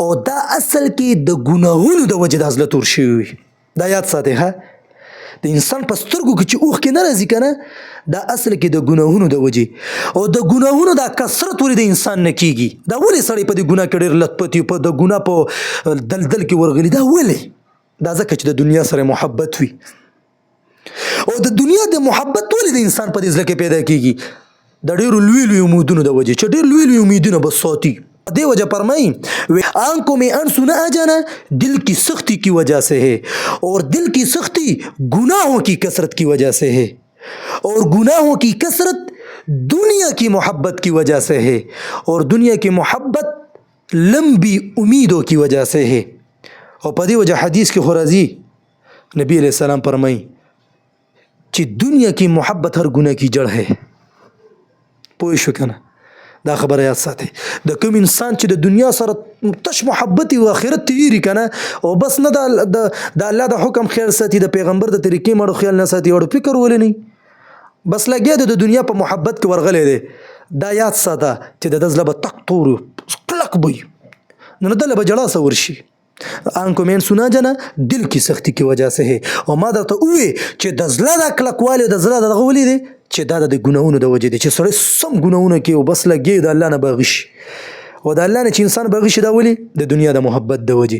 او دا اصل کې د ګناهونو د وجې دا زړه تور شوی وي. دا یاد ساتئ ها، د انسان په سترګو کې چې اوښکې نه راځي که نه، دا اصل کې د ګناهونو د وجې، او د ګناهونو دا کثرت ولې د انسان نه کېږي. دا ولې سړی په دې ګناه کې ډېر لطپت وي، په د ګناه په دلدل کې ورغلي؟ دا ولې؟ دا ځکه چې د دنیا سره محبت وي. او د دنیا د محبت ولې د انسان په دې زړه کې پیدا کېږي؟ د ډېرو لوی لوی امیدونو د وجې، چې ډېر لوی لوی امیدونه به ساتي. دے وجہ فرمائی آنکھوں میں آنسو نہ آ جانا دل کی سختی کی وجہ سے ہے، اور دل کی سختی گناہوں کی کثرت کی وجہ سے ہے، اور گناہوں کی کثرت دنیا کی محبت کی وجہ سے ہے، اور دنیا کی محبت لمبی امیدوں کی وجہ سے ہے. اور پدی وجہ حدیث کی خورازی نبی علیہ السلام فرمائی چې دنیا کی محبت هر گناہ کی جڑ ہے. پوه شو کنه؟ دا خبره یاد ساتئ. د کوم انسان چې د دنیا سره تش محبت او آخرت تیری کنه، او بس نه د الله د حکم خیال ساتي، د پیغمبر د طریقې مړو خیال نه ساتي، او فکر ولې نه، بس لګیا د دنیا په محبت کې ورغلی دی. دا یاد ساته چې د ده زړه به تک تور کلک وي، نو دله به جړا سه ورشي. آنکھوں میں آنسو نہ جانا دل کی سختی کی وجہ سے ہے. او ما درته ووې چې د زړه دا کلکوالی د زړه دغه ولې دی چې دا د ګناهونو د وجې دی، چې سړی سم ګناهونه کوي او بس لګي د الله نه باغي شي. او د الله نه چې انسان باغي شي دا ولې؟ د دنیا د محبت د وجې.